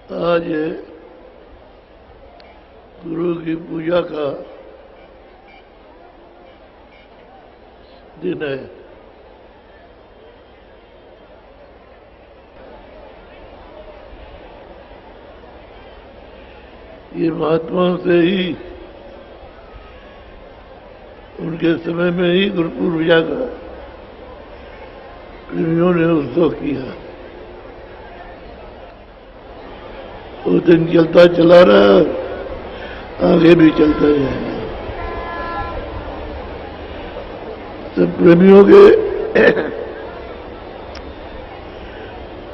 आज गुरु की पूजा का दिन है। ये महात्माओं से ही उनके समय में ही गुरु पूजा का प्रेमियों ने उत्सव किया। वो दिन चलता चला रहा, आगे भी चलता जाएगा। सब प्रेमियों के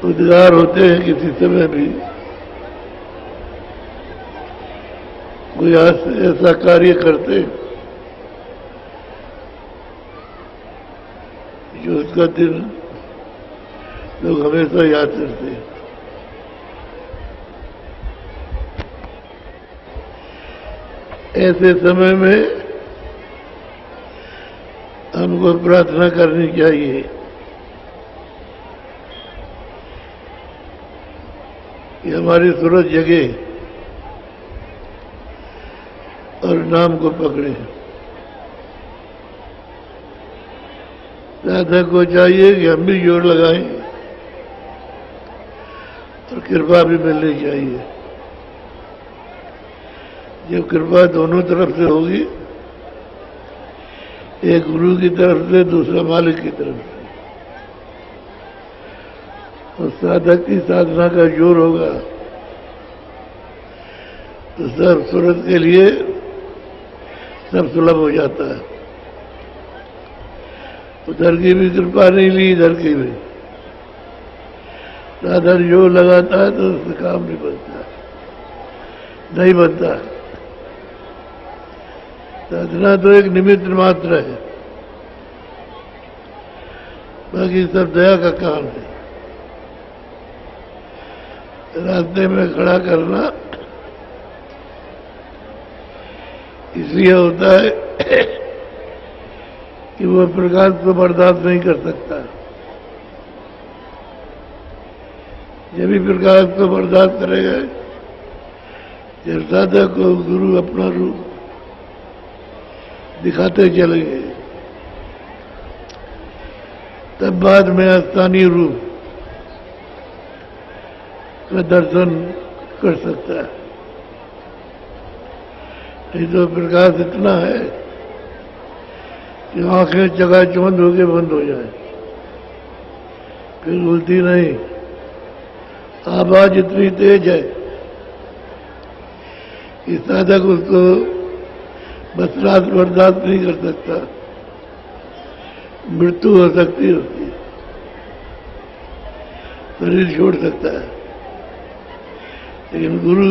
उद्गार होते हैं किसी समय भी कोई ऐसा कार्य करते जो उसका दिन लोग हमेशा याद करते हैं। ऐसे समय में हमको प्रार्थना करनी चाहिए कि हमारी सूरज जगे और नाम को पकड़े। साधक को चाहिए कि हम भी जोर लगाएं और कृपा भी मिलनी चाहिए। जब कृपा दोनों तरफ से होगी, एक गुरु की तरफ से, दूसरा मालिक की तरफ से, और साधक की साधना का जोर होगा तो सब सूरत के लिए सब सुलभ हो जाता है। उधर की भी कृपा नहीं ली, इधर की भी। साधन जोर लगाता है तो उससे काम नहीं बनता, नहीं बनता। साधना तो एक निमित्त मात्र है, बाकी सब दया का काम है। रास्ते में खड़ा करना इसलिए होता है कि वह प्रकाश को बर्दाश्त नहीं कर सकता। जब भी प्रकाश को बर्दाश्त करेगा, जब साधक को गुरु अपना रूप दिखाते चलेंगे, तब बाद में स्थानीय रूप का दर्शन कर सकता है। नहीं तो प्रकाश इतना है कि आंखें चकाचौंध होके बंद हो जाए, फिर खुलती नहीं। आवाज इतनी तेज है कि साधक उसको बस रात बर्दाश्त नहीं कर सकता, मृत्यु हो सकती है उसकी, शरीर छोड़ सकता है। लेकिन गुरु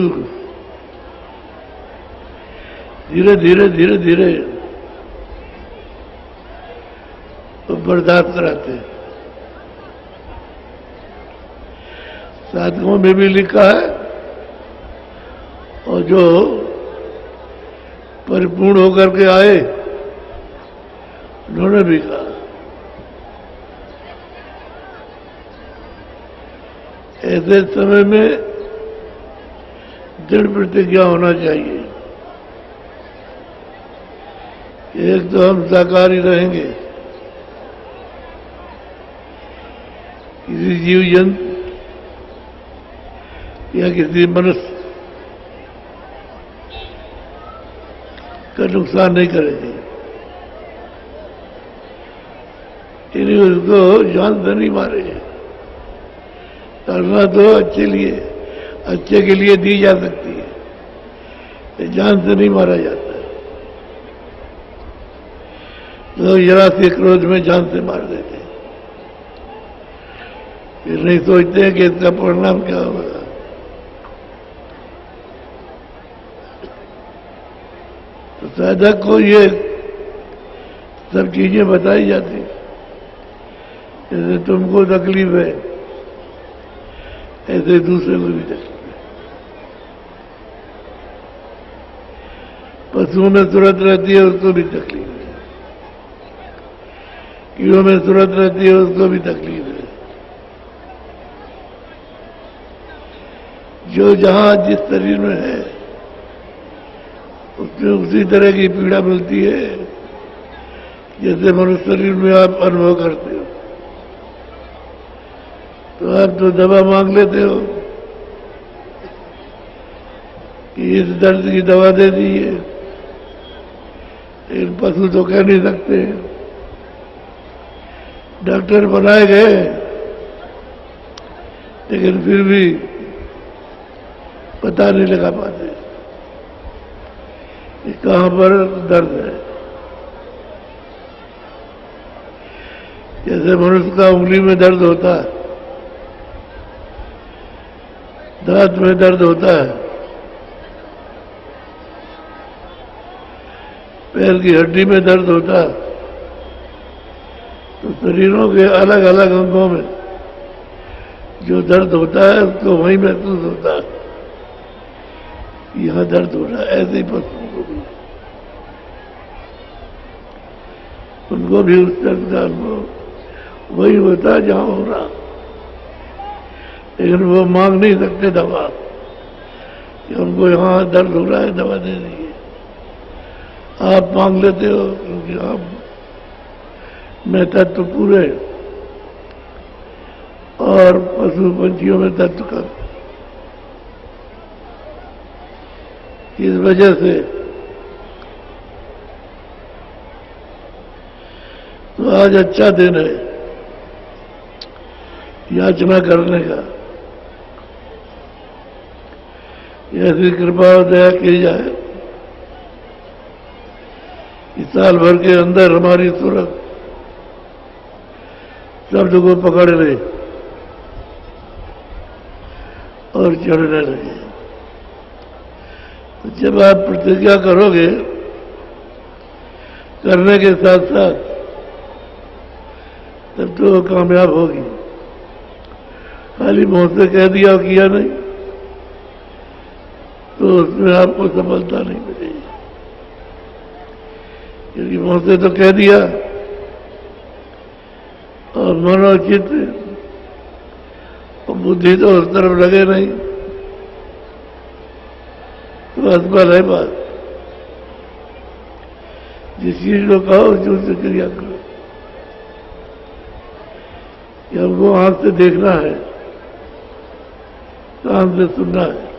धीरे धीरे धीरे धीरे तो बर्दाश्त कराते हैं। साधकों में भी लिखा है, और जो परिपूर्ण होकर के आए उन्होंने भी कहा। ऐसे समय में दृढ़ प्रतिज्ञा होना चाहिए। एक तो हम साकारी रहेंगे, किसी जीव जंतु या किसी मनुष्य का नुकसान नहीं करेंगे। इन्हीं उसको जान से नहीं मारेंगे। करना तो अच्छे के लिए दी जा सकती है, जान से नहीं मारा जाता। लोग जरा से क्रोध में जान से मार देते हैं, फिर नहीं सोचते हैं कि इसका परिणाम क्या होगा। तो साधक को ये सब चीजें बताई जाती, जैसे तुमको तकलीफ है ऐसे दूसरे को भी तकलीफ है। पशुओं में सूरत रहती है, उसको भी तकलीफ है। कीड़ों में सूरत रहती है, उसको भी तकलीफ है। जो जहां जिस शरीर में है उसमें उसी तरह की पीड़ा मिलती है जैसे मनुष्य शरीर में आप अनुभव करते हो। तो आप तो दवा मांग लेते हो कि इस दर्द की दवा दे दीजिए, लेकिन पशु तो कह नहीं सकते। डॉक्टर बनाए गए लेकिन फिर भी पता नहीं लगा पाते कि कहां पर दर्द है। जैसे मनुष्य का उंगली में दर्द होता है, दांत में दर्द होता है, पैर की हड्डी में दर्द होता है, तो शरीरों के अलग अलग अंगों में जो दर्द होता है उसको वहीं महसूस होता है, यहां दर्द हो रहा है। ऐसे ही पशुओं को भी, उनको भी उस दर्द का अनुभव वही होता है जहां हो रहा, लेकिन वो मांग नहीं सकते दवा कि हमको यहां दर्द हो रहा है, दवा दे दीजिए। आप मांग लेते हो क्योंकि आप में तत्व पूरे और पशु पंछियों में तत्व कम। इस वजह से तो आज अच्छा दिन है याचना करने का। ऐसी कृपा और दया की जाए इस साल भर के अंदर हमारी सूरत शब्द को पकड़ ले और चढ़ने लगे। तो जब आप प्रतिज्ञा करोगे, करने के साथ साथ, तब तो वो कामयाब होगी। खाली मुंह से कह दिया और किया नहीं तो उसमें आपको सफलता नहीं मिलेगी, क्योंकि मुंह से तो कह दिया और मन और चित्त और बुद्धि तो उस तरफ लगे नहीं, तो असफल है बात। जिस चीज को कहो उस क्रिया करो। या वो आंख से देखना है, कान से सुनना है।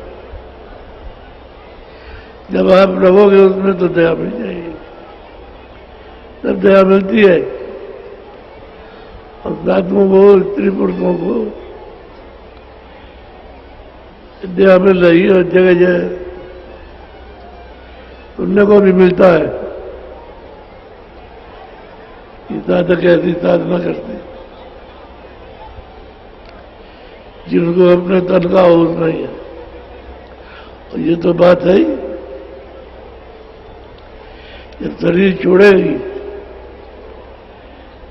जब आप रहोगे उसमें तो दया मिल जाएगी, तब दया मिलती है। और साधुओं को, स्त्री पुरुषों को दया मिल रही है और जगह जगह सुनने को भी मिलता है कि साधक ऐसी साधना करते जिनको अपने तन का होश नहीं है। और ये तो बात है ही, जब शरीर छोड़ेगी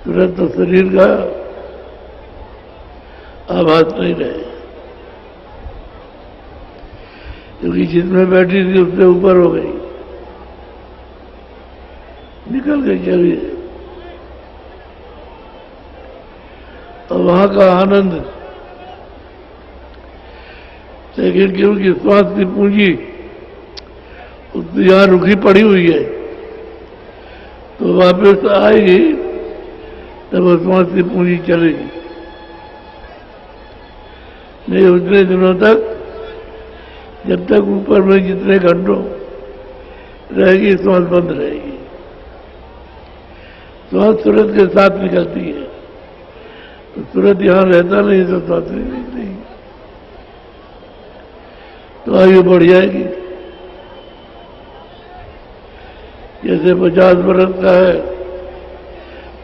तुरंत तो शरीर का आभास नहीं रहे, क्योंकि जिसमें बैठी थी उससे ऊपर हो गई, निकल गई शरीर। और वहां का आनंद, लेकिन क्योंकि श्वास की पूंजी उसकी यहां रुकी पड़ी हुई है, तो वापस आएगी तब श्वास की पूंजी चलेगी। नहीं उतने दिनों तक, जब तक ऊपर में जितने घंटों रहेगी श्वास बंद रहेगी। श्वास तुरंत के साथ निकलती है, तो तुरंत यहां रहता नहीं तो श्वास नहीं निकलेगी, तो आयु बढ़ जाएगी। जैसे 50 बरस का है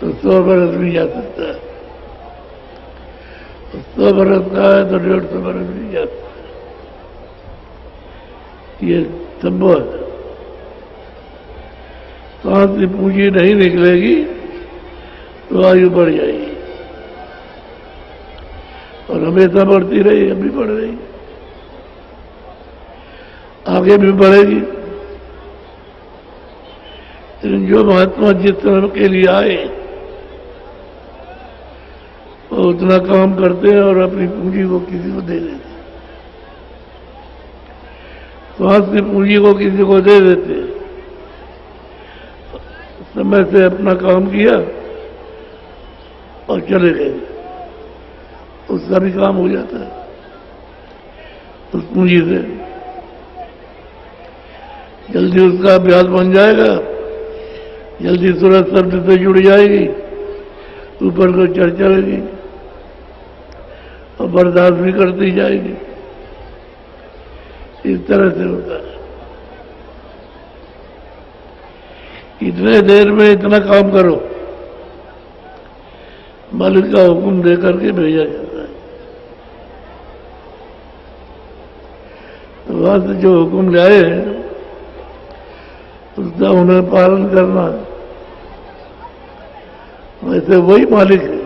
तो 100 बरस भी जा सकता है, 100 बरस का है तो 150 बरस भी जा सकता है। ये संभव है। सांस की पूंजी नहीं निकलेगी तो आयु बढ़ जाएगी, और हमेशा बढ़ती रही, अभी बढ़ रही, आगे भी बढ़ेगी। लेकिन जो महात्मा जिस तरह के लिए आए वो उतना काम करते हैं और अपनी पूंजी को किसी को दे देते हैं। स्वास्थ्य की पूंजी को किसी को दे देते, समय से अपना काम किया और चले गए, उसका भी काम हो जाता है उस पूंजी से। जल्दी उसका अभ्यास बन जाएगा, जल्दी सूरज शब्द से जुड़ जाएगी, ऊपर को चढ़ चलेगी और बर्दाश्त भी करती जाएगी। इस तरह से होता है। इतने देर में इतना काम करो, मालिक का हुक्म दे करके भेजा जाता है। तो वहां से जो हुक्म लाए उसका उन्हें पालन करना, वैसे वही मालिक है,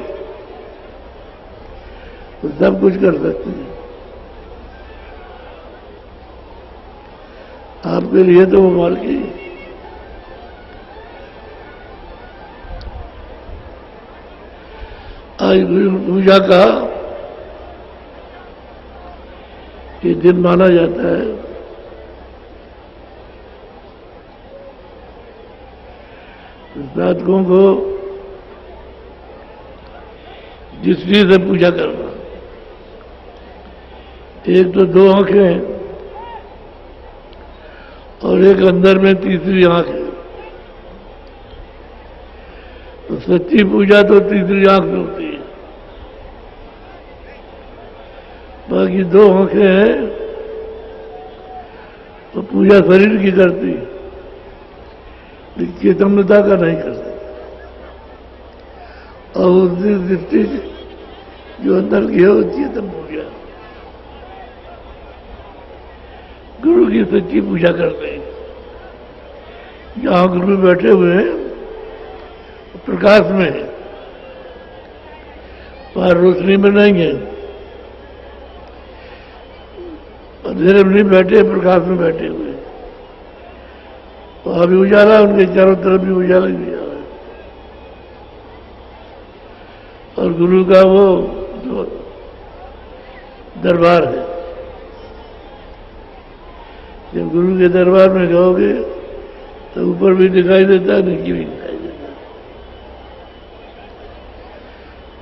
तो सब कुछ कर सकते हैं। आपके लिए तो वो मालिक ही है। आज पूजा का ये दिन माना जाता है। साधकों को दृष्टि से पूजा करना, एक तो दो आंखें और एक अंदर में तीसरी आंख है, तो सच्ची पूजा तो तीसरी आंख में होती है। बाकी दो आंखें हैं तो पूजा शरीर की करती है, लेकिन चेतनता का नहीं कर सकती। और उसकी दृष्टि जो अंदर की है वो चेतन पूजा, गुरु की सच्ची पूजा करते हैं। जहां गुरु बैठे हुए हैं प्रकाश में है, बाहर रोशनी में नहीं है, अंधेरे में नहीं बैठे, प्रकाश में बैठे हुए। वहां भी उजाला, उनके चारों तरफ भी उजाला ही उजाला है। और गुरु का वो जो दरबार है, जब गुरु के दरबार में जाओगे तो ऊपर भी दिखाई देता है, नीचे भी दिखाई देता है,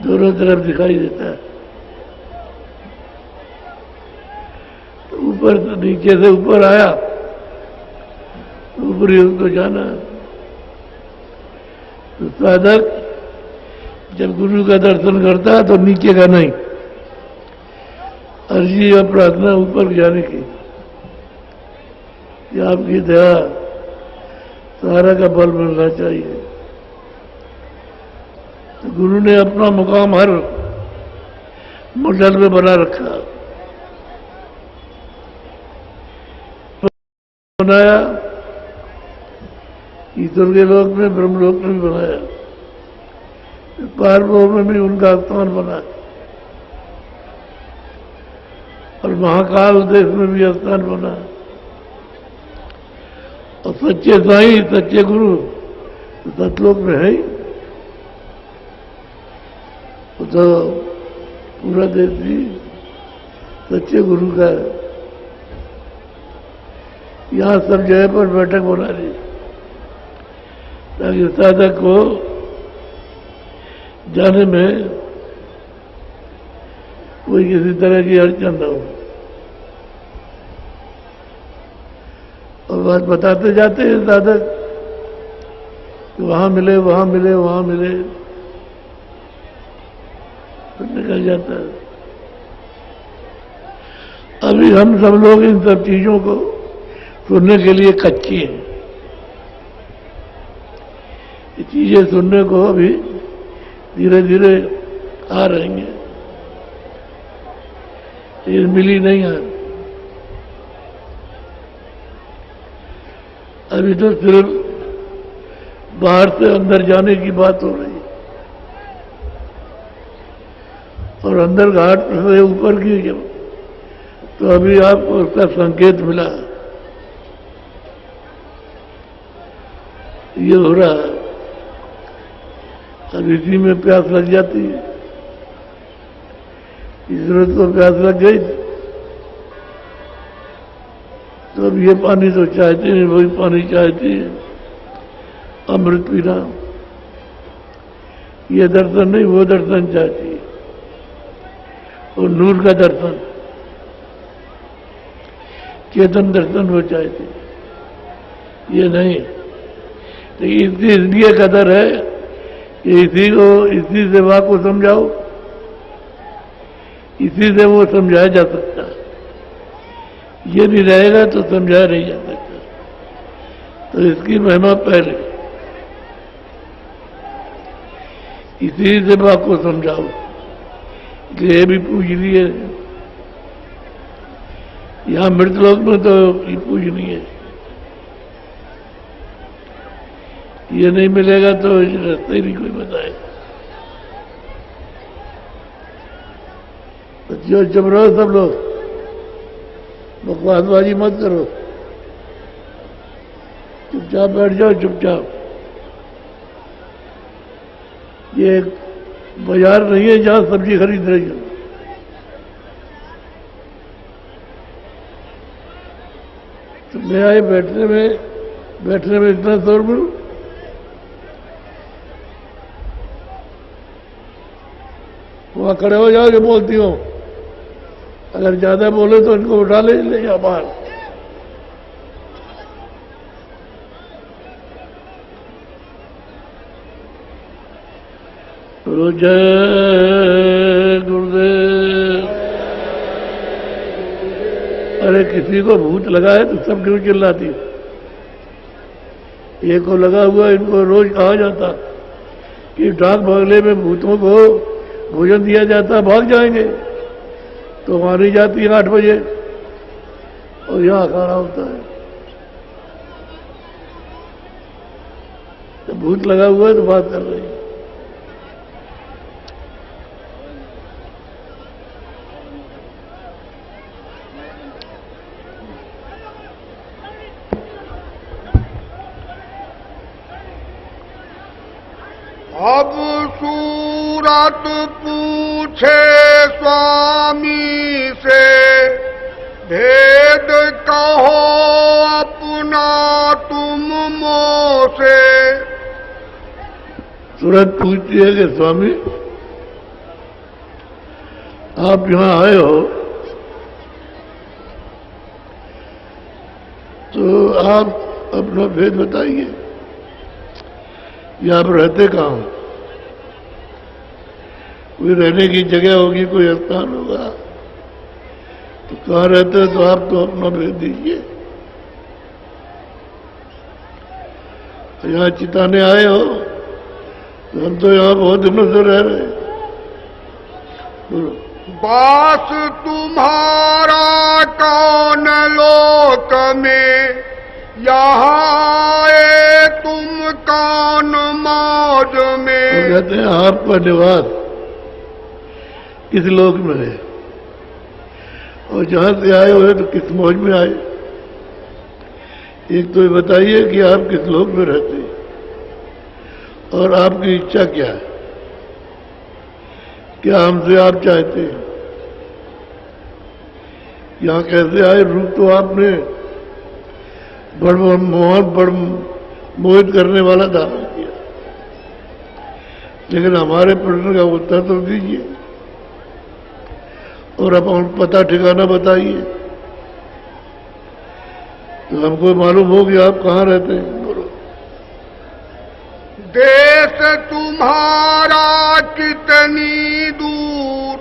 दोनों तरफ दिखाई देता है। तो ऊपर तो नीचे से ऊपर आया, ऊपर ही उसको जाना है। तो साधक जब गुरु का दर्शन करता है तो नीचे का नहीं, अर्जी या प्रार्थना ऊपर जाने की, कि आपकी दया सहारा का बल मिलना चाहिए। तो गुरु ने अपना मुकाम हर मंडल में बना रखा, बनाया, ईश्वर के लोक में, ब्रह्मलोक में भी बनाया, पारलोक में भी उनका स्थान बना, और महाकाल देश में भी स्थान बना। और सच्चे साईं, सच्चे गुरु सतलोक में है ही, तो पूरा देश भी सच्चे गुरु का है। यहां सब जगह पर बैठक बना रही, ताकि साधक को जाने में कोई किसी तरह की अड़चन न हो। और बात बताते जाते हैं साधक कि वहां मिले, वहां मिले, वहां मिले, तो निकल जाता है। अभी हम सब लोग इन सब चीजों को सुनने के लिए कच्ची हैं। ये चीजें सुनने को अभी धीरे धीरे आ रही हैं, ये मिली नहीं है। अभी तो सिर्फ बाहर से अंदर जाने की बात हो रही है, और अंदर घाट से ऊपर की जब, तो अभी आपको उसका संकेत मिला, ये हो रहा है। अब इसी में प्यास लग जाती है, ईश्वर को प्यास लग गई, तो अब ये पानी तो चाहती नहीं, वही पानी चाहती है, अमृत पीना। ये दर्शन नहीं, वो दर्शन चाहती है, और नूर का दर्शन, चेतन दर्शन वो चाहती है, ये नहीं। तो इसलिए कदर है कि इसी से वाक को समझाओ, इसी से वो समझाया जा सकता है। ये नहीं रहेगा तो समझाया नहीं जा सकता। तो इसकी महिमा पहले, इसी से बात को समझाओ कि ये भी पूजनीय है। यहां मृतलोक में तो ये पूजनीय है, ये नहीं मिलेगा तो रास्ते ही नहीं कोई बताएगा। तो जो चुप रहो सब लोग, बकवासबाजी मत करो, चुपचाप बैठ जाओ, चुपचाप। ये एक बाजार नहीं है जहां सब्जी खरीद रही हो। तुमने आए बैठने में इतना शोरगुल, वहां खड़े हो जाओ जो बोलती हो। अगर ज्यादा बोले तो इनको उठा ले जाओ बाहर। जय गुरुदेव। अरे किसी को भूत लगा है तो सब क्यों चिल्लाती? एक को लगा हुआ, इनको रोज कहा जाता कि डाक बंगले में भूतों को भोजन दिया जाता, भाग जाएंगे। तो वहां नहीं जाती 8 बजे और यहाँ खाना होता है। तो भूत लगा हुआ है तो बात कर रही है। अब सूरत पूछे स्वामी से, भेद कहो अपना तुम मोसे। सूरत पूछती है कि स्वामी आप यहां आए हो तो आप अपना भेद बताइए, यहां पर रहते कहाँ हो? कोई रहने की जगह होगी, कोई स्थान होगा, तो कहाँ रहते हो? तो आप तो अपना भेज दीजिए। तो यहाँ चिताने आए हो तो हम तो यहाँ बहुत दिनों से रह रहे हैं। बोलो। बास तुम्हारा कौन लोक में, यहाँ तुम कौन मौज में। तो कहते हैं आपका निवास किस लोक में है, और जहां से आए हुए तो किस मौज में आए? एक तो ये बताइए कि आप किस लोक में रहते हैं और आपकी इच्छा क्या है, क्या हमसे आप चाहते हैं? यहां कैसे आए? रूप तो आपने बड़ मोहित करने वाला दावा किया, लेकिन हमारे प्रश्न का उत्तर तो दीजिए और अब पता ठिकाना बताइए तो हमको मालूम हो कि आप कहाँ रहते हैं। बोलो। देश तुम्हारा कितनी दूर,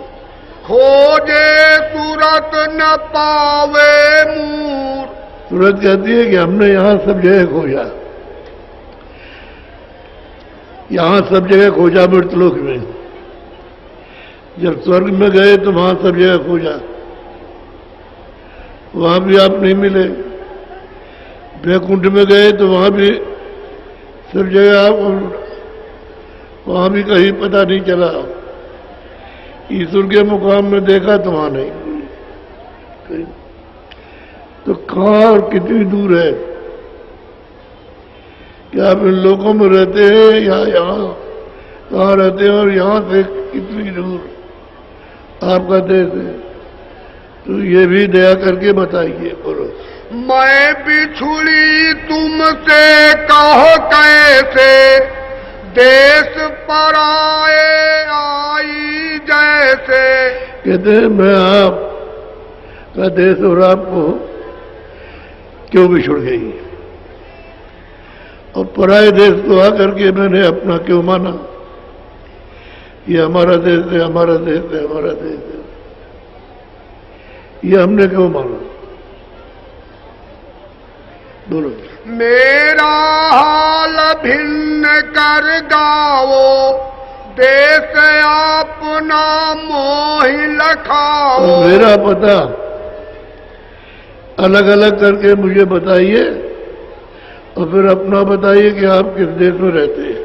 खोजे सूरत न पावे मूर। सूरत कहती है कि हमने यहां सब जगह खोजा, यहां सब जगह खोजा मृतलोक में। जब स्वर्ग में गए तो वहां सब जगह खोजा, वहां भी आप नहीं मिले। वैकुंठ में गए तो वहां भी सब जगह आप, वहां भी कहीं पता नहीं चला। ईश्वर के मुकाम में देखा तो वहां नहीं कहीं। तो कहां और कितनी दूर है? क्या आप इन लोगों में रहते हैं या यहाँ कहाँ रहते हैं, और यहाँ से कितनी दूर आपका देश है? तो ये भी दया करके बताइए। बोलो। मैं बिछुड़ी तुमसे कहो कैसे, देश पराए आई जैसे। कहते हैं मैं आप का देश और आपको क्यों बिछुड़ गई, और पराए देश को आकर के मैंने अपना क्यों माना। ये हमारा देश है, हमारा देश है, हमारा देश है, ये हमने क्यों माना। बोलो। मेरा हाल भिन्न कर गाओ, देश अपना मोहि लखाओ। और मेरा पता अलग अलग करके मुझे बताइए, और फिर अपना बताइए कि आप किस देश में रहते हैं।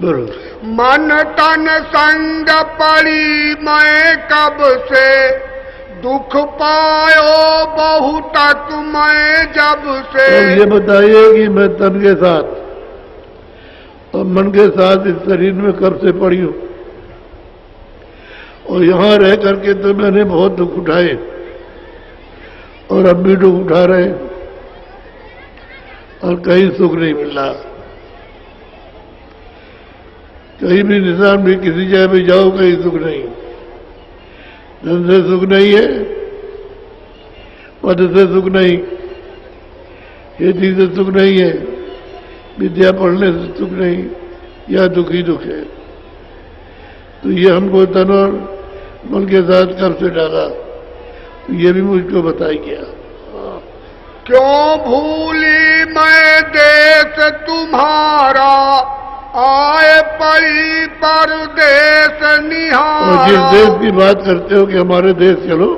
बरोबर। मन तन संग पड़ी मैं कब से, दुख पायो बहुतक मैं जब से। और ये बताइए कि मैं तन के साथ और मन के साथ इस शरीर में कब से पड़ी हूं, और यहां रह करके तो मैंने बहुत दुख उठाए, और अब भी दुख उठा रहे, और कहीं सुख नहीं मिल रहा। कहीं भी निशान भी किसी जगह भी जाओ कहीं सुख नहीं, धन से सुख नहीं है, पद से सुख नहीं, खेती से सुख नहीं है, विद्या पढ़ने से सुख नहीं, या दुख ही दुख है। तो ये हमको तन और मन के साथ कब से डाला, तो ये भी मुझको बताइए। क्यों भूली मैं देश तुम्हारा, आए पड़ी परदेश निहारा। और जिस देश की बात करते हो कि हमारे देश चलो,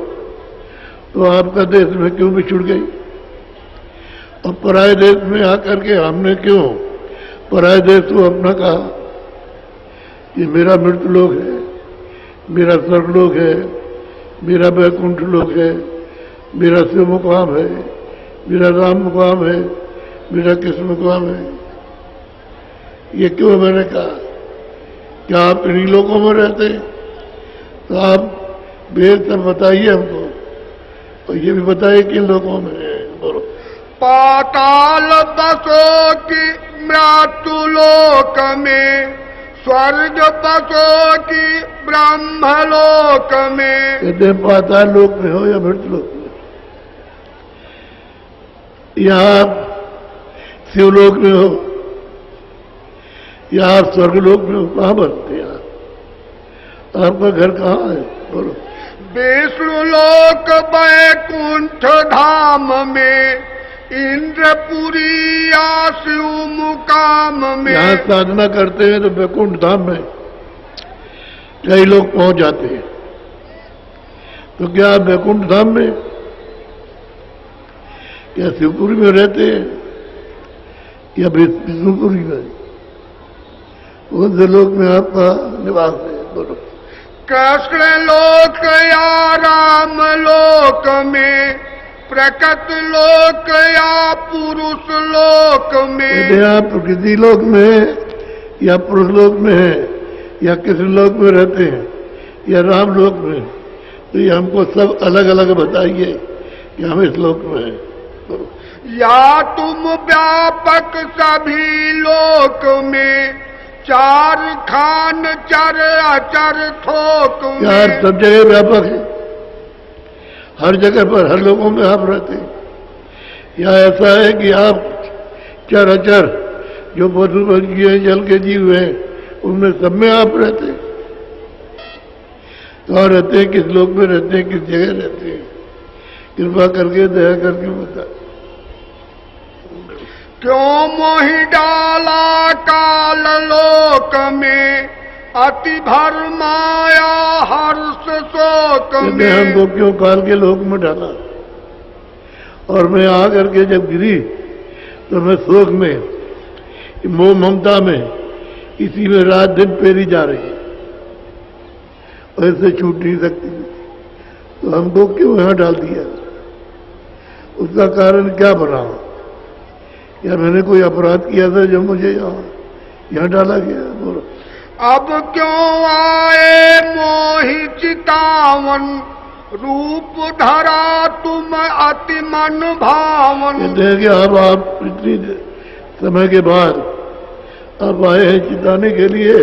तो आपका देश में क्यों बिछुड़ गई, और पराये देश में आकर के हमने क्यों पराये देश को अपना कहा। ये मेरा मृत्यु लोक है, मेरा स्वर्गलोक है, मेरा वैकुंठ लोक है, मेरा शिव मुकाम है, मेरा राम मुकाम है, मेरा कृष्ण मुकाम है। ये क्यों मैंने कहा, क्या आप इन्हीं लोगों में रहते, तो आप बेहतर बताइए हमको, और ये भी बताइए किन लोगों में है। बोलो। पाताल बसो की मृत्यु लोक में, स्वर्ग बसो की ब्रह्मलोक में। कहते हैं पाताल लोक में हो या मृत्यु लोक में, या आप शिवलोक में हो या आप स्वर्गलोक में हो, कहां बनते हैं आपका घर कहाँ है। बोलो। विष्णु लोक वैकुंठ धाम में, इंद्रपुरी या शिव मुकाम में। यहाँ साधना करते हैं तो वैकुंठ धाम में कई लोग पहुंच जाते हैं, तो क्या आप वैकुंठ धाम में या शिवपुरी में रहते हैं या विष्णुपुरी में, उन से लोक में आपका निवास है। बोलो। कृष्ण लोक या राम लोक में, प्रकट लोक या पुरुष लोक में। यदि आप प्रकृति लोक में है या पुरुष लोक में है या कृष्ण लोक में रहते हैं या राम लोक में, तो ये हमको सब अलग अलग बताइए कि हम इस लोक में हैं। या तुम व्यापक सभी लोक में, चार खान चर अचर थोक में। यार सब जगह व्यापक है, हर जगह पर हर लोगों में आप रहते हैं, या ऐसा है कि आप चर अचर जो पशु पक्षी हैं, जल के जीव हैं, उनमें सब में आप रहते हैं। कहाँ रहते हैं, किस लोक में रहते हैं, किस जगह रहते हैं, कृपा करके दया करके बता। क्यों मोहि डाला काल लोक में, अति भर माया हर्ष शोक में। हमको क्यों काल के लोक में डाला, और मैं आकर के जब गिरी तो मैं शोक में, मोह ममता में, इसी में रात दिन फेरी जा रही है, और इससे छूट नहीं सकती। तो हमको क्यों यहां डाल दिया, उसका कारण क्या बना, या मैंने कोई अपराध किया था जो मुझे यहाँ डाला गया। बोलो। अब क्यों आए मोहि चितावन, रूप धरा तुम अति मन भावन। कहते हैं कि अब आप इतनी समय के बाद आप आए हैं चिताने के लिए,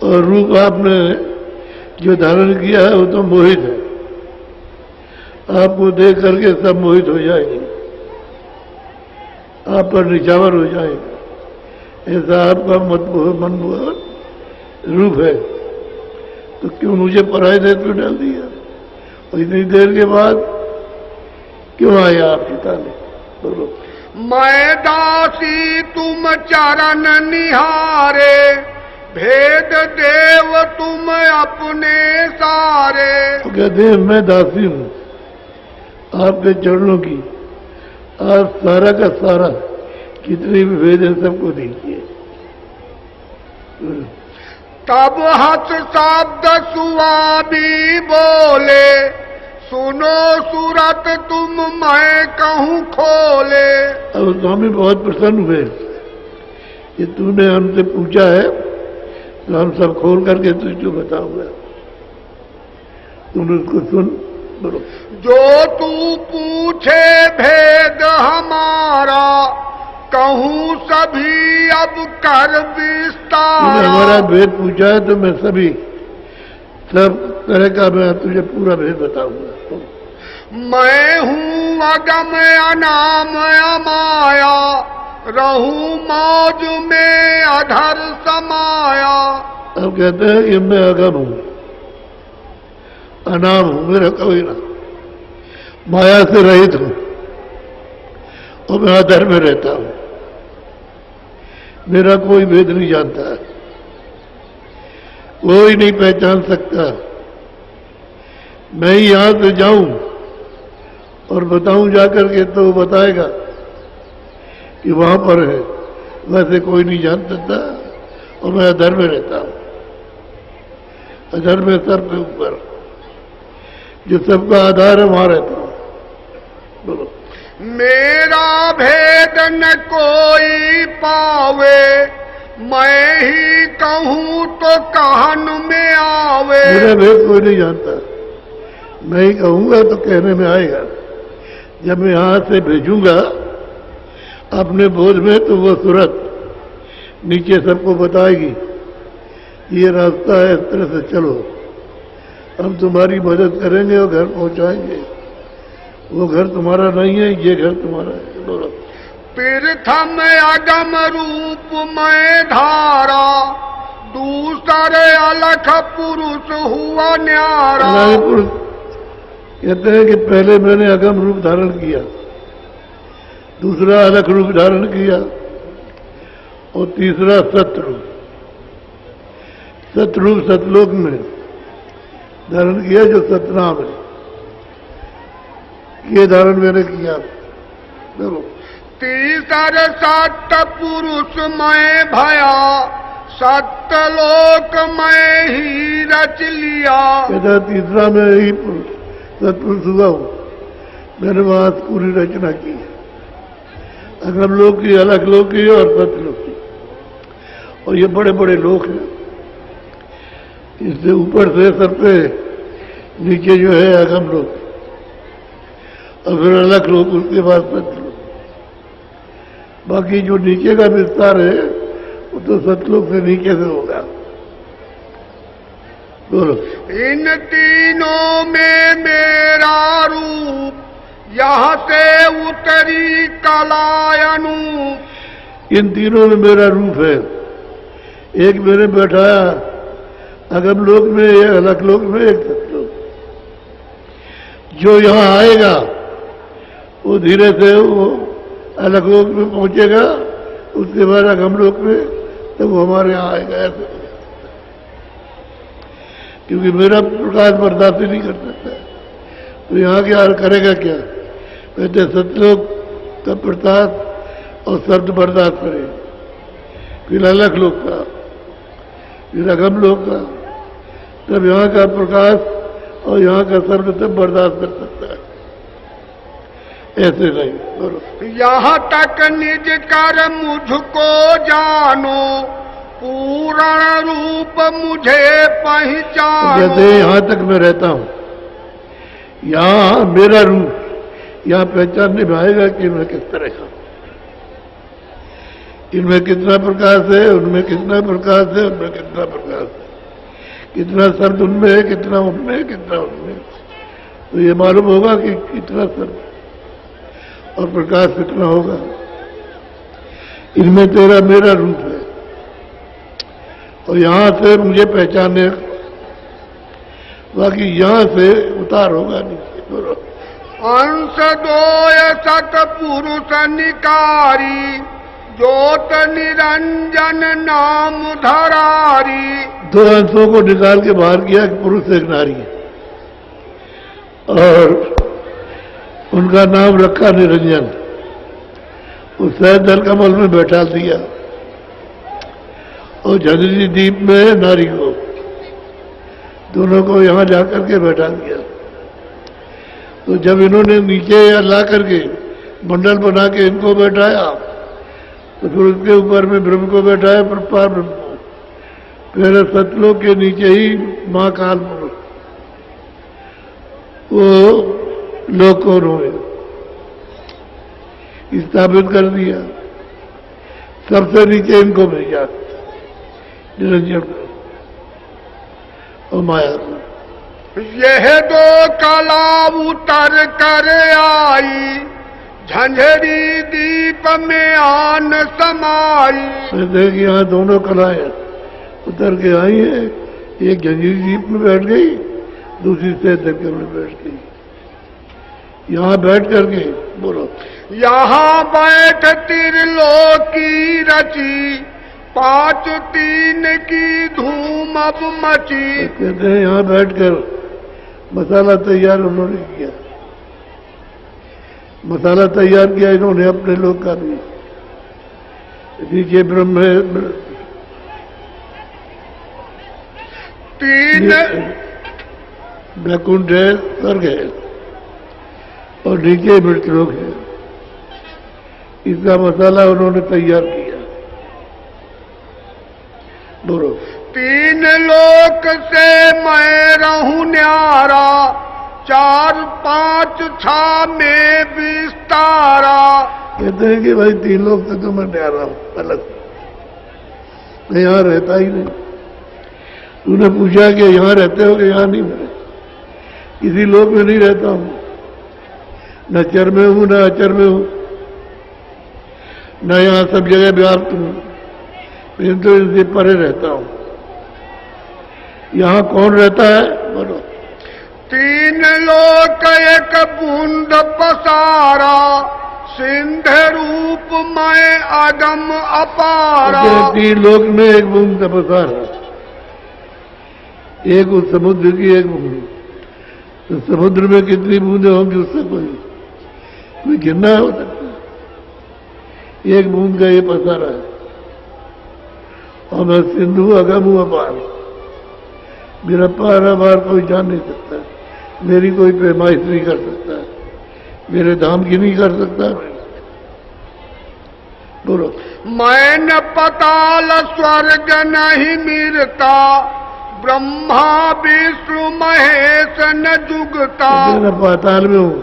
और रूप आपने जो धारण किया है वो तो मोहित है, आपको देख करके सब मोहित हो जाएंगे, आप पर निछावर हो जाएंगे। ऐसा आपका मनमोहन रूप है, तो क्यों मुझे पराये देश में डाल दिया, और इतनी देर के बाद क्यों आए आप चिताने? बोलो। मैं दासी तुम चरण निहारे, भेद देव तुम अपने सारे। तो कहते हैं मैं दासी हूं आपके चरणों की, आप सारा का सारा कितने भी भेद है सबको दीजिए। तब हंस शब्द सुआबी बोले, सुनो सूरत तुम मैं कहूँ खोले। अब स्वामी बहुत प्रसन्न हुए कि तूने हमसे पूछा है तो हम सब खोल करके तुझको बताऊंगा, तुम उसको सुन। बोलो। जो तू पूछे भेद हमारा, कहूँ सभी अब कर विस्तार। हमारा भेद पूछा है तो मैं सभी सब तरह का मैं तुझे पूरा भेद बताऊंगा। मैं हूँ अगम अनाम अमाया, रहूं मौज में अधर समाया। अब कहते हैं कि मैं अगम हूं, अनाम हूं, मेरा कोई ना, माया से रहित हूं, और मैं अधर में रहता हूं, मेरा कोई भेद नहीं जानता, कोई नहीं पहचान सकता। मैं ही यहां से जाऊं और बताऊं जाकर के तो वो बताएगा कि वहां पर है, वैसे कोई नहीं जान सकता, और मैं अधर में रहता हूं, अधर में सर पे ऊपर, जो सबका आधार है वहां रहता हूं। बोलो। मेरा भेद न कोई पावे, मैं ही कहूँ तो कहन में आवे। मेरा भेद कोई नहीं जानता, मैं ही कहूंगा तो कहने में आएगा। जब मैं यहां से भेजूंगा अपने बोध में, तो वो सूरत नीचे सबको बताएगी, ये रास्ता है, इस तरह से चलो, हम तुम्हारी मदद करेंगे और घर पहुंचाएंगे। वो घर तुम्हारा नहीं है, ये घर तुम्हारा है। बोलो। प्रथम अगम रूप में धारा, दूसरे अलख पुरुष हुआ न्यारा। पुरुष कहते हैं कि पहले मैंने अगम रूप धारण किया, दूसरा अलख रूप धारण किया, और तीसरा सतरूप, सतरूप सतलोक में धारण किया, जो सतनाम है, ये धारण मैंने किया। देखो। तीसर सत्य पुरुष में भया, सत्यलोक में ही रच लिया। कहता तीसरा में ही सतपुरुष हुआ हूं, मैंने वहां पूरी रचना की, अगम लोक की, अलग लोक की और सतलोक की, और ये बड़े बड़े लोक हैं। इससे ऊपर से सबसे नीचे जो है अगम लोक, और फिर अलग लोक, उसके बाद सतलोक। बाकी जो नीचे का विस्तार है वो तो सतलोक से नीचे से होगा। बोलो। इन तीनों में मेरा रूप, यहाँ से उतरी कलायनूप। इन तीनों में मेरा रूप है, एक मैंने बैठाया अगम लोक में, एक अलग लोक में, एक सतलोक। जो यहाँ आएगा वो धीरे से वो अलग लोक में पहुंचेगा, उसके बाद अगम लोक में, तब वो हमारे यहाँ आएगा। ऐसे क्योंकि मेरा प्रकाश बर्दाश्त नहीं कर सकता, तो यहाँ क्या करेगा? क्या कहते सतलोक का प्रकाश और शब्द बर्दाश्त करे, फिर अलग लोक का, फिर अगम लोक का, तब यहाँ का प्रकाश और यहाँ का शब्द सब बर्दाश्त कर सकता है। ऐसे नहीं। करो। यहाँ तक निज कर मुझको जानो, पूर्ण रूप मुझे पहचानो। कहते यहाँ तक मैं रहता हूँ, यहाँ मेरा रूप यहाँ पहचान निभाएगा कि मैं किस तरह का, इनमें कितना प्रकाश है, उनमें कितना प्रकाश है, उनमें कितना प्रकाश है, कितना शब्द उनमें है, कितना उनमें है, कितना उनमें है। तो ये मालूम होगा कि कितना शब्द और प्रकाश कितना होगा। इनमें तेरा मेरा रूप है और यहां से मुझे पहचाने, बाकी यहां से उतार होगा नीचे। अंश दोय सतपुरुष निकारी, ज्योत निरंजन नाम धरारी। दो अंशों को निकाल के बाहर किया, एक पुरुष एक नारी, और उनका नाम रखा निरंजन। उस सहज जल कमल में बैठा दिया और झंझरी द्वीप में नारी को, दोनों को यहां जाकर के बैठा दिया। तो जब इन्होंने नीचे ला करके मंडल बना के इनको बैठाया, तो फिर उसके ऊपर में ब्रह्म को बैठाया, पार ब्रह्म को, फिर सतलोक के नीचे ही महाकाल पुरुष वो लोक को उन्होंने स्थापित कर दिया। सबसे नीचे इनको भेजा, निरंजन को और माया को। यह दो कला उतर कर आई, झंझरी दीप में आन समाई। देखिए यहाँ दोनों कलाएं उतर के आई है, एक झंझरी दीप में बैठ गई, दूसरी से दरके में बैठ गई। यहाँ बैठ करके बोलो, यहाँ बैठ त्रिलोकी रची, 5 3 की धूम अब मची। कहते हैं यहाँ बैठकर मसाला तैयार उन्होंने किया, मसाला तैयार किया इन्होंने अपने लोग का भी। नीचे ब्रह्म है, 3 वैकुंठ है, स्वर्ग है, और नीचे मृतलोक है। इसका मसाला उन्होंने तैयार किया। बोलो, 3 लोक से मैं रहूं न्यारा, 4 5 छा में विस्तारा। कहते हैं कि भाई 3 लोक से तो मैं न्यारा हूं, अलग, मैं यहां रहता ही नहीं। तूने पूछा कि यहां रहते हो कि यहां नहीं, मैं किसी लोक में नहीं रहता हूं, न चर में हूं न अचर में हूं, न यहां सब जगह व्याप्त हूं, मैं तो इनसे परे रहता हूं। यहां कौन रहता है? बोलो, 3 लोक एक बूंद पसारा, सिंध रूप मैं अगम अपारा। 3 लोक में एक बूंद का पसारा, एक उस समुद्र की एक बूंद। तो समुद्र में कितनी बूंदे होंगी उससे कोई गिनना हो सकता है? एक बूंद का ये पसारा है। और मैं सिंधु अगम हूं अपार, मेरा पार अपार कोई जान नहीं सकता, मेरी कोई पैमाइश नहीं कर सकता, मेरे धाम की नहीं कर सकता। बोलो, मैं न पताल स्वर्ग नहीं मिलता, ब्रह्मा विष्णु महेश न जुगता। मैं पाताल में हूं,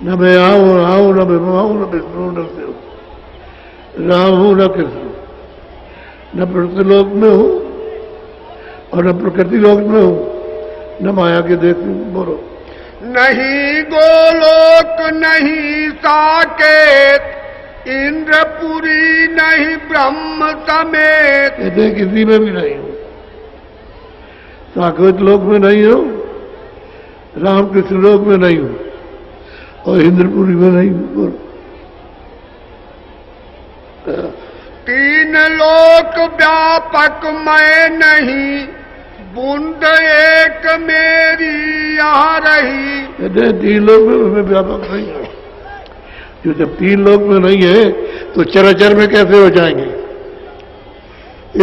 न मैं आऊं न ब्रह्मा हूं, न विष्णु न शिव, राम हूं न कृष्ण, न पृथ्वीलोक में हूं और न प्रकृति लोक में हूं, न माया के देश में। बोलो, नहीं गोलोक नहीं साकेत, इंद्रपुरी नहीं ब्रह्म समेत। कहते किसी में भी नहीं हूं, साकेत लोक में नहीं हूं, राम कृष्ण लोक में नहीं हूं और इंद्रपुरी में नहीं हूं। बोलो, 3 लोक व्यापक मैं नहीं, बूंद एक मेरी यहाँ रही। कहते 3 लोक में मैं व्यापक नहीं हूं। जो जब 3 लोक में नहीं है तो चराचर में कैसे हो जाएंगे?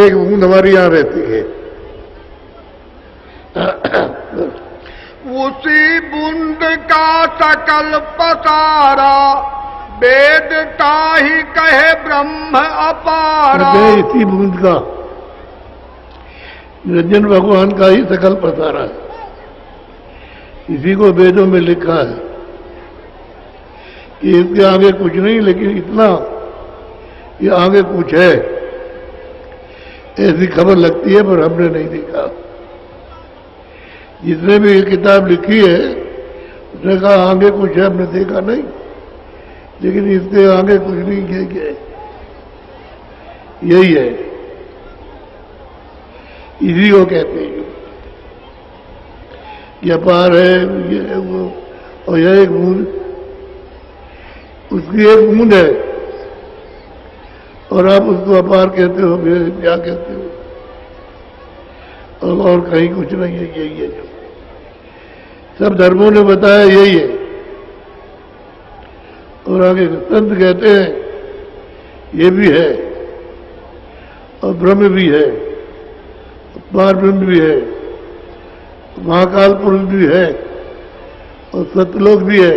एक बूंद हमारी यहां रहती है, उसी बूंद का सकल पसारा, वेद ताहि कहे ब्रह्म अपारा। इसी बूंद का निरंजन भगवान का ही सकल पसारा है। इसी को वेदों में लिखा है कि इसके आगे कुछ नहीं, लेकिन इतना ये आगे कुछ है, ऐसी खबर लगती है, पर हमने नहीं देखा। जिसने भी ये किताब लिखी है उसने कहा आगे कुछ है, हमने देखा नहीं, लेकिन इसके आगे कुछ नहीं है, यही है, इसी को कहते हैं कि अपार है ये वो, और यह एक बूंद, उसकी एक बूंद है और आप उसको अपार कहते हो, क्या कहते हो, और कहीं कुछ नहीं है, यही है। जो सब धर्मों ने बताया यही है। और आगे संत कहते हैं ये भी है, और ब्रह्म भी है, पार ब्रह्म भी है, महाकाल पुरुष भी है, और सतलोक भी है,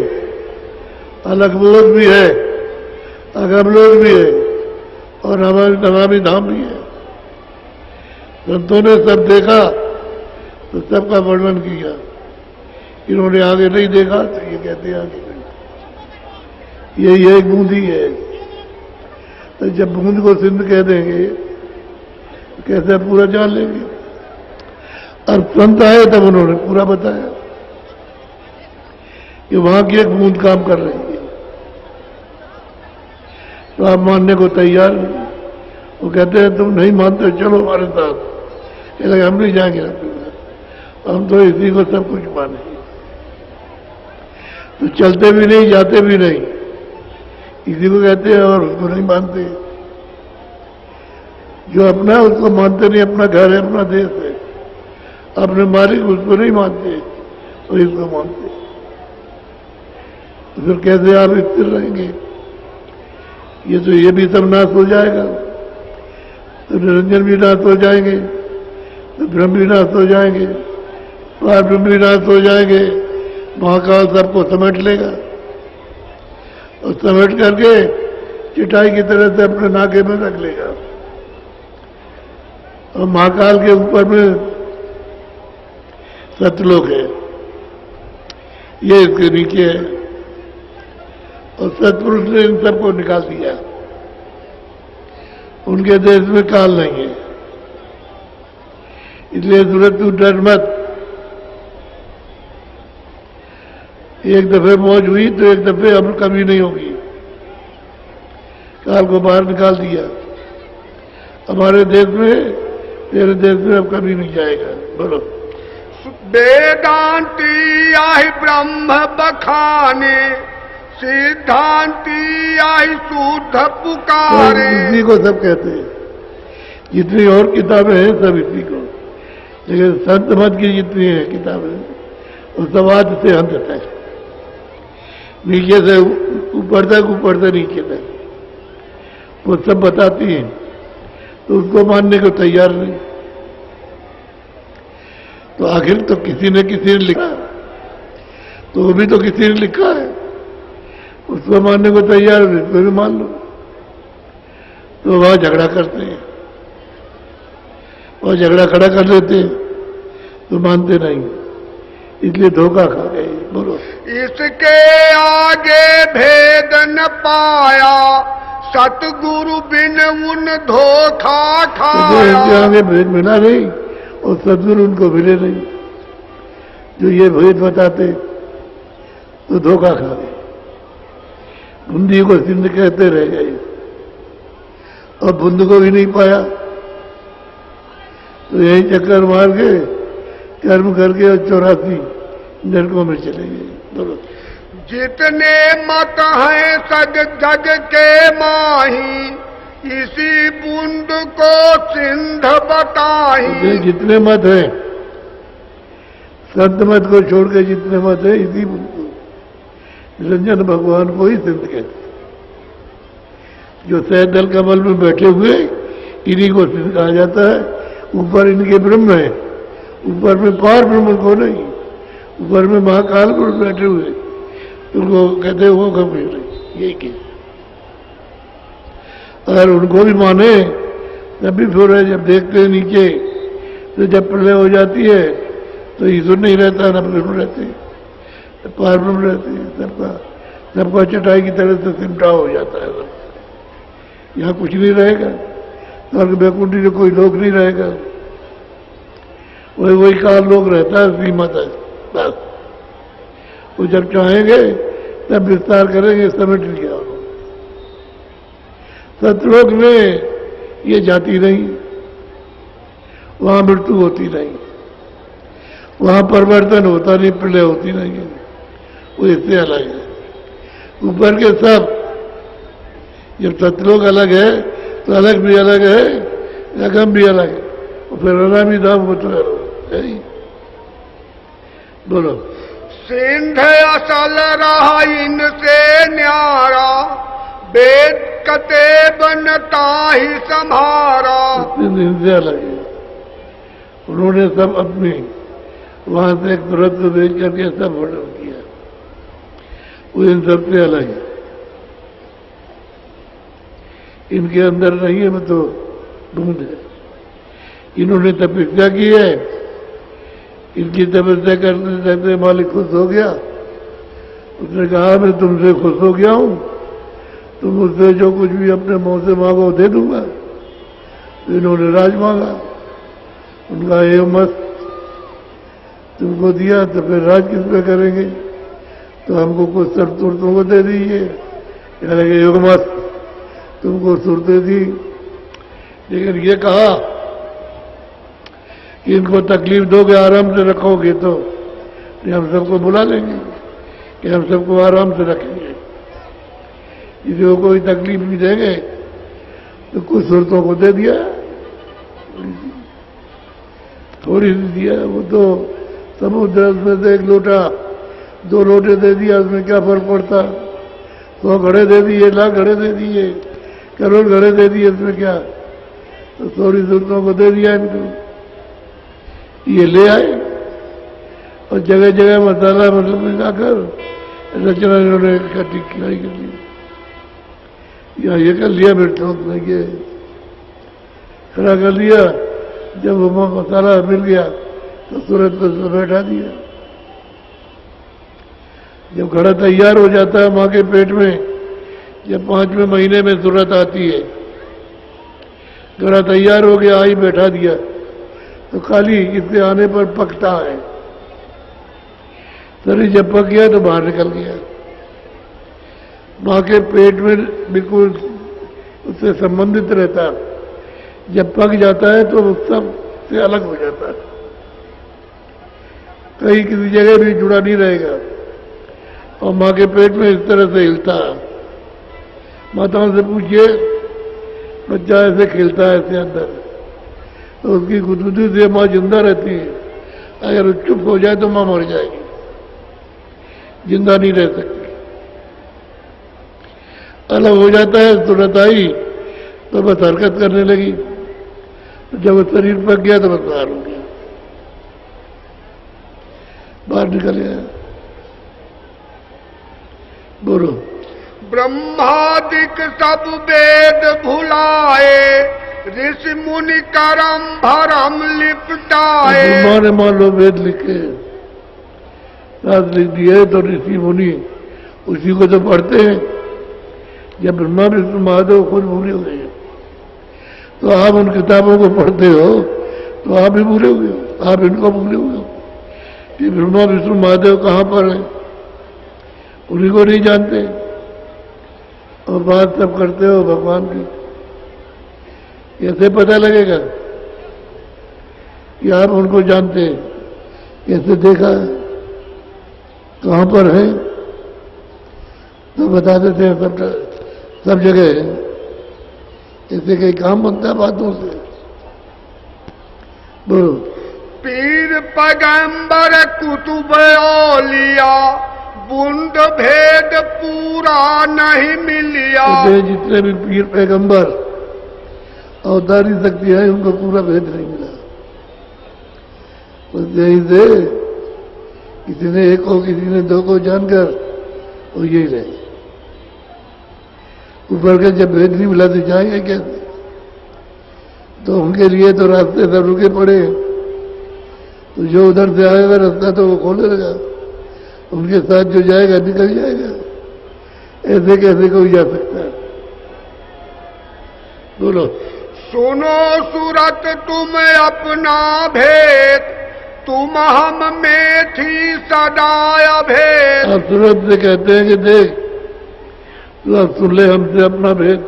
अलगलोक भी है, अगमलोक भी है, और हमारे नमामि धाम भी है। संतों ने सब देखा तो सबका वर्णन किया, इन्होंने आगे नहीं देखा तो ये कहते हैं आगे नहीं। ये एक बूंद ही है, तो जब बूंद को सिंध कह देंगे कैसे पूरा जान लेंगे। और संत आए तब उन्होंने पूरा बताया कि वहां की एक बूंद काम कर रही है, तो आप मानने को तैयार नहीं। वो कहते हैं तुम नहीं मानते चलो हमारे साथ, कहते हम नहीं जाएंगे आपके साथ, हम तो इसी को सब कुछ मानेंगे। तो चलते भी नहीं, जाते भी नहीं, इसी को कहते हैं, और उसको नहीं मानते। जो अपना है उसको मानते नहीं, अपना घर है, अपना देश है, अपने मालिक उसको नहीं मानते और इसको मानते। तो फिर कैसे आप स्थिर रहेंगे? ये तो ये भी सब नाश हो जाएगा, तो निरंजन भी नाश हो जाएंगे, तो ब्रह्म भी नाश हो जाएंगे, पार ब्रह्म भी नाश हो जाएंगे, महाकाल सबको समेट लेगा और समेट करके चिटाई की तरह से अपने नाके में रख लेगा। और महाकाल के ऊपर में सतलोक है, ये इसके नीचे है, और सतपुरुष ने इन सबको निकाल दिया। उनके देश में काल नहीं है, इसलिए सूरज तू डर मत। एक दफे मौज हुई तो एक दफे अब कभी नहीं होगी। काल को बाहर निकाल दिया हमारे देश में, तेरे देश में अब कभी नहीं जाएगा। बोलो। वेदांती आहि ब्रह्म बखाने, सिद्धांती आहि शुद्ध पुकारे। इसी को सब कहते हैं, जितनी और किताबें हैं सब इसी को, लेकिन संत मत की जितनी है किताबें वो सब आदि से अंत तक, नीचे से ऊपर तक, ऊपर से नीचे तक वो सब बताती हैं, तो उसको मानने को तैयार नहीं। तो आखिर तो किसी ने लिखा, तो वो भी तो किसी ने लिखा है, उसको मानने को तैयार है, इसको भी मान लो। तो वहां झगड़ा करते हैं और झगड़ा खड़ा कर लेते हैं, तो मानते नहीं, इसलिए धोखा खा गए। बोलो। इसके आगे भेद न पाया, सतगुरु बिन उन धोखा खाया। तो आगे भेद मिला नहीं और सदगुरु उनको मिले नहीं, जो ये भेद बताते तो धोखा खा गए। बूंदी को सिंध कहते रह गए और बूंद को भी नहीं पाया, तो यही चक्कर मार के कर्म करके और 84 नरकों में चले गए। बोलो। जितने मत हैं सग जग के माही, इसी बूंद को सिंध बताई। जितने मत हैं, संत मत को छोड़ के जितने मत है, इसी बूंद को निरंजन भगवान को ही सिंध कहते। जो शहद दल कमल में बैठे हुए इन्हीं को सिंध कहा जाता है। ऊपर इनके ब्रह्म है, ऊपर में पार ब्रह्म को नहीं, ऊपर में महाकाल पुरुष बैठे हुए, उनको कहते हो गंभीर यही के। अगर उनको भी माने तब भी फिर है, जब देखते हैं नीचे तो जब प्रलय हो जाती है तो ईश्वर नहीं रहता, न प्रभु रहते। पारब्रह्म रहती है, सबका चटाई की तरह से सिमटा हो जाता है। यहाँ कुछ नहीं रहेगा, स्वर्ग वैकुंठ में कोई लोग नहीं रहेगा, वही काल लोग रहता है सीमा तक बस। वो जब चाहेंगे तब विस्तार करेंगे, समेट लिया। सतलोक में ये जाती नहीं, वहां मृत्यु होती नहीं, वहां परिवर्तन होता नहीं, प्रलय होती नहीं है, वो इससे अलग है। ऊपर के सब, जब सतलोक अलग है तो अलग भी अलग है, रकम भी अलग है, और फिर अनामी धाम वो तो है ही। बोलो। सिंध असल रहा इनसे न्यारा, वेद कते बनता ही संहारा। इनसे अलग है, उन्होंने सब अपनी वहां से एक तुरंत को देख करके सब वर्णन किया, वो इन सबसे अलग है। इनके अंदर नहीं है, मैं तो ढूंढ है। इन्होंने तपस्या की है, इनकी तपस्या करते करते मालिक खुश हो गया। उसने कहा मैं तुमसे खुश हो गया हूं, तुम मुझसे जो कुछ भी अपने मुंह से मांगो दे दूंगा। तो इन्होंने राज मांगा, उनका ये मत तुमको दिया तो फिर राज किस पे करेंगे, तो हमको कुछ सुर तुमको दे दीजिए। यानी योग मत तुमको सुर दे दी, लेकिन ये कहा कि इनको तकलीफ दोगे, आराम से रखोगे तो हम सबको बुला लेंगे कि हम सबको आराम से रखेंगे। किसी को कोई तकलीफ भी देंगे तो कुछ सूरतों को दे दिया, थोड़ी सी दिया। वो तो समुद्र में से 1 लोटा 2 लोटे दे दिया, उसमें क्या फर्क पड़ता। 100 घड़े दे दिए, लाख घड़े दे दिए, करोड़ घड़े दे दिए, इसमें क्या। तो थोड़ी सूरतों को दे दिया इनको, ये ले आए और जगह जगह मसाला मतलब मिलाकर रचना इन्होंने इकट्ठी खिलाई कर ली। या ये कर लिया, फिर ठोक में ये खड़ा कर लिया। जब वो मसाला मिल गया तो तुरंत पर बैठा दिया। जब घड़ा तैयार हो जाता है माँ के पेट में, जब 5वें महीने में सूरत आती है, घड़ा तैयार हो गया, आई बैठा दिया, तो खाली इससे आने पर पकता है। शरीर जब पक गया तो बाहर निकल गया। माँ के पेट में बिल्कुल उससे संबंधित रहता है, जब पक जाता है तो सब से अलग हो जाता है, कहीं किसी जगह भी जुड़ा नहीं रहेगा। और माँ के पेट में इस तरह से हिलता है। माताओं से पूछिए, बच्चा ऐसे खिलता है ऐसे अंदर, तो उसकी गुदगुदी से माँ जिंदा रहती है। अगर वो चुप हो जाए तो माँ मर जाएगी, जिंदा नहीं रह सकती। अलग हो जाता है तुरंत आई तो बस हरकत करने लगी, तो जब शरीर पक गया तो बस बाहर हो गया, बाहर निकल गया। बोलो। ब्रह्मादिक सब वेद भुलाए, ऋषि मुनि करम भरम लिपटाए। ब्रह्मा ने मान लो वेद लिखे, साथ लिख दिए, तो ऋषि मुनि उसी को तो पढ़ते हैं। जब ब्रह्मा विष्णु महादेव खुद भूले हो गए, तो आप उन किताबों को पढ़ते हो तो आप भी भूले हुए हो, आप इनको भूले हुए हो कि ब्रह्मा विष्णु महादेव कहाँ पर है, उन्हीं को नहीं जानते। और बात सब करते हो भगवान की, कैसे पता लगेगा कि आप उनको जानते हैं? कैसे देखा, कहाँ पर है, तो बता देते हैं सब जगह है। ऐसे कई काम बनता है बातों से। बोलो। पीर पैगंबर कुतुब औलिया, बुंद भेद पूरा नहीं मिलिया। जितने भी पीर पैगंबर अवतारी शक्ति है, उनको पूरा भेद नहीं मिला। बस यही से किसी ने 1 को, किसी ने 2 को जानकर वो यही रहे। ऊपर के जब भेद नहीं मिला तो जाएंगे कैसे? तो उनके लिए तो रास्ते सब रुके पड़े, तो जो उधर से आएगा रास्ता तो वो खोलेगा, उनके साथ जो जाएगा निकल जाएगा। ऐसे कैसे कोई जा सकता है? बोलो। सुनो सूरत तुम अपना भेद, तुम हम में थी सदा अभेद। आप सूरत से कहते हैं कि देख तू अब सुन ले हमसे अपना भेद,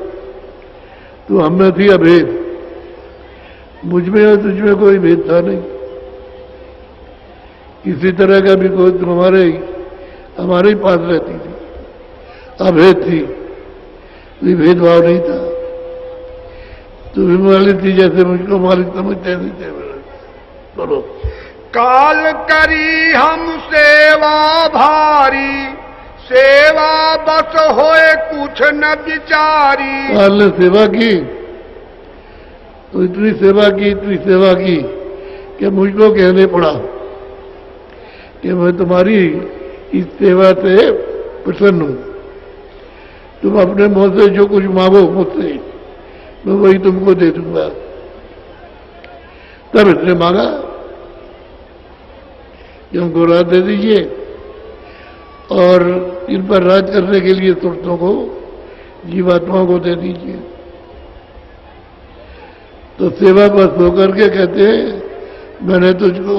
तू हम में थी अभेद। मुझ में और तुझ में कोई भेद था नहीं, किसी तरह का भी कोई हमारे ही पास रहती थी, अभेद थी, कोई भेदभाव नहीं था। तू भी मालिक थी जैसे मुझको मालिक समझते थे। बोलो। काल करी हम सेवा भारी, सेवा बस होए कुछ न विचारी। काल ने सेवा की तो इतनी सेवा की कि मुझको कहने पड़ा कि मैं तुम्हारी इस सेवा से प्रसन्न हूं, तुम अपने मुंह से जो कुछ मांगो मुझसे मैं वही तुमको दे दूंगा। तब इसने मांगा कि हमको राज दे दीजिए और इन पर राज करने के लिए सुरतों को, जीवात्माओं को दे दीजिए। तो सेवा बस होकर के कहते हैं मैंने तुझको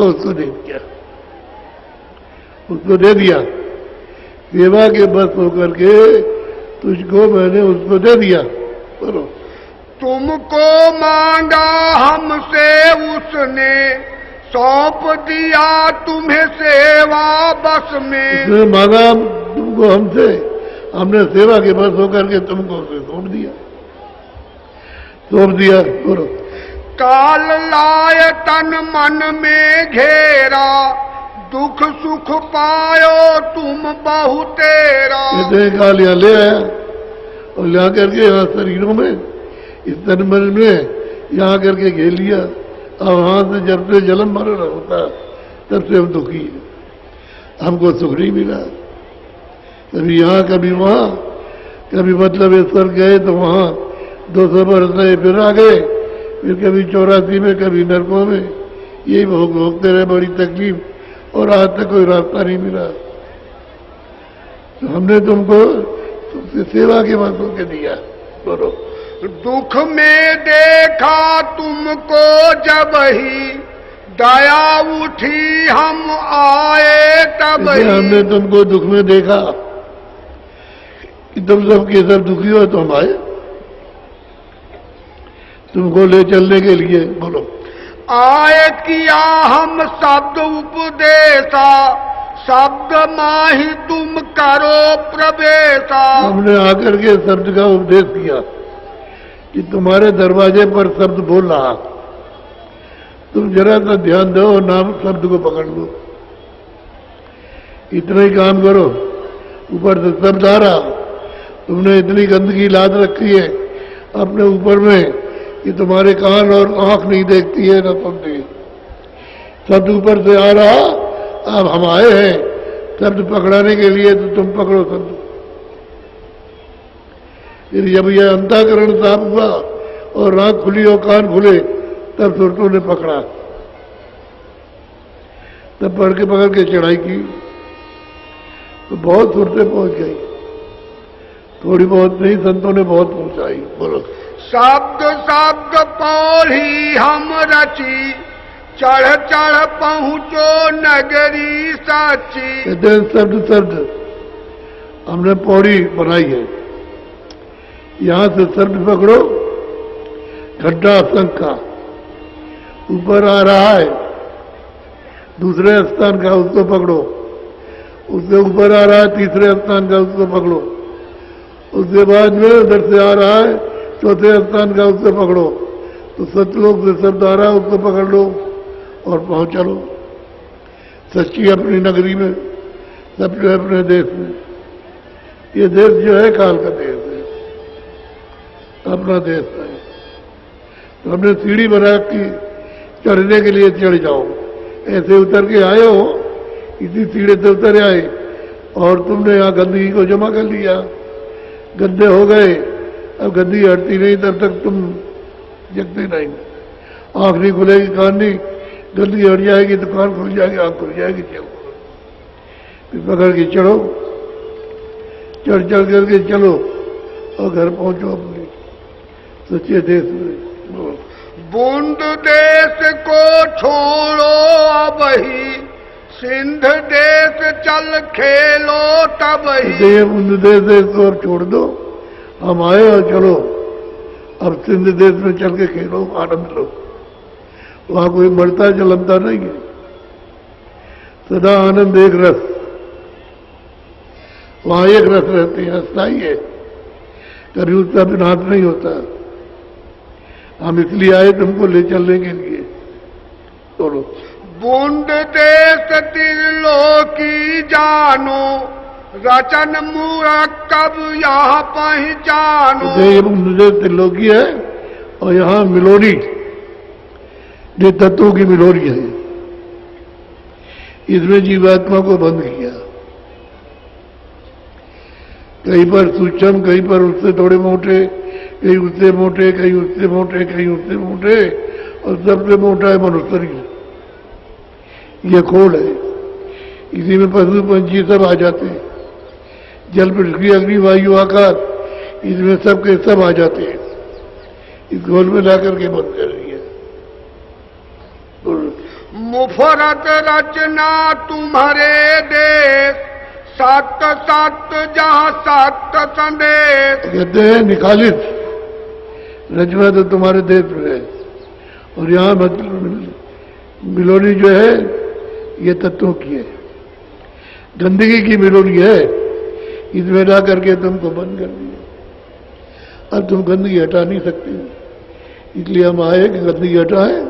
उसको दे दिया, उसको दे दिया। सेवा के बस होकर के तुझको मैंने उसको दे दिया। बोलो। तुमको मांगा हमसे उसने, सौंप दिया तुम्हें सेवा बस में। उसने मांगा तुमको हमसे, हमने सेवा के बस होकर के तुमको उसे सौंप दिया। बोलो। काल लाए तन मन में घेरा, दुख सुख पायो तुम बहु तेरा। काल यहाँ ले आया और ले करके यहाँ शरीरों में, इस तन मन में यहाँ करके घेर लिया। अब वहां से जब से जन्म मरण होता तब से हम दुखी है, हमको सुख नहीं मिला। कभी यहाँ कभी वहां, कभी मतलब इस पर गए तो वहां 200 बरस रहे, फिर आ गए, फिर कभी 84 में, कभी नरकों में, यही भोगते रहे, बड़ी तकलीफ, और आज तक कोई रास्ता नहीं मिला। तो हमने तुमको सेवा के बस होके दिया। बोलो। दुख में देखा तुमको जब ही, दया उठी हम आए तब ही। हमने तुमको दुख में देखा कि तुम सब के सब दुखी हो तो हम आए तुमको ले चलने के लिए। बोलो। आए किया हम शब्द उपदेशा, शब्द माही तुम करो प्रवेशा। हमने आकर के शब्द का उपदेश किया कि तुम्हारे दरवाजे पर शब्द बोल रहा, तुम जरा सा ध्यान दो और नाम शब्द को पकड़ लो, इतना ही काम करो। ऊपर से शब्द आ रहा, तुमने इतनी गंदगी लाद रखी है अपने ऊपर में कि तुम्हारे कान और आंख नहीं देखती है, न सुनती। शब्द ऊपर से आ रहा, अब हम आए हैं शब्द पकड़ाने के लिए, तो तुम पकड़ो शब्द। फिर जब यह अंतःकरण साफ हुआ और आंख खुली और कान खुले, तब सुरतों ने पकड़ा, तब पकड़ के चढ़ाई की, तो बहुत सुरतें पहुंच गई, थोड़ी बहुत नहीं, संतों ने बहुत पहुंचाई। बोलो। शब्द शब्द पौड़ी हम रची, चढ़ चढ़ पहुंचो नगरी साची। कहते हैं शब्द हमने पौड़ी बनाई है, यहां से शब्द पकड़ो, खड्डा शंख का ऊपर आ रहा है, दूसरे स्थान का उसको पकड़ो, उसके ऊपर आ रहा है तीसरे स्थान का, उसको पकड़ो, उसके बाद में उधर से आ रहा है चौथे स्थान का, उसको पकड़ो, तो सतलोक से शब्द आ रहा है, उसको पकड़ लो और पहुंच चलो सच्ची अपनी नगरी में, सब जो है अपने देश में। ये देश जो है काल का देश है, अपना देश है। तो हमने सीढ़ी बना की, चढ़ने के लिए चढ़ जाओ, ऐसे उतर के आए हो, इसी सीढ़ी से उतर आए और तुमने यहाँ गंदगी को जमा कर लिया, गंदे हो गए। अब गंदगी हटती नहीं तब तक तुम जगते नहीं, आंख नहीं खुलेगी, कान नहीं, गंदगी हट जाएगी तो कान खुल जाएगी, आंख खुल जाएगी। फिर पकड़ के चढ़ो, चढ़ करके चलो और घर पहुंचो अपने सच्चे देश में। बूंद देश को छोड़ो अब ही, सिंध देश चल खेलो तब ही। ये बूंद देश को अब छोड़ दो, हम आए और चलो अब सिंध देश में चल के खेलो, आनंद लो। वहां कोई मरता जलमता नहीं है, सदा आनंद एक रस, वहां एक रस रहते हैं, अस्थाई है, कभी उसका विनाश नहीं होता। हम इसलिए आए तुमको ले चलने के लिए। बोलो। बूंद देश त्रिलोकी जानो, रचन मुरक्कब यहाँ पहचानो। ये बूंद देश त्रिलोकी है और यहाँ मिलोरी, ये तत्वों की मिलोरी है। इसमें जीवात्मा को बंद किया, कहीं पर सूक्ष्म, कहीं पर उससे थोड़े मोटे, कहीं उससे मोटे, कहीं उससे मोटे, कहीं उससे मोटे, और सबसे मोटा है मनुष्य। ये खोल है, इसी में पशु पंछी सब आ जाते हैं, जल पृथ्वी अग्नि वायु आकाश, इसमें सब के सब आ जाते हैं। इस खोल में ला करके बंद कर रही है। मुफरत रचना तुम्हारे देश, सत सत जहाँ सत संदेश। कहते हैं निकालित रचना तो तुम्हारे देश में है, और यहाँ मिलोनी जो है ये तत्वों की है, गंदगी की मिलोनी है, इसमें ला करके तुमको बंद कर दिया। अब तुम गंदगी हटा नहीं सकते, इसलिए हम आए कि गंदगी हटाएं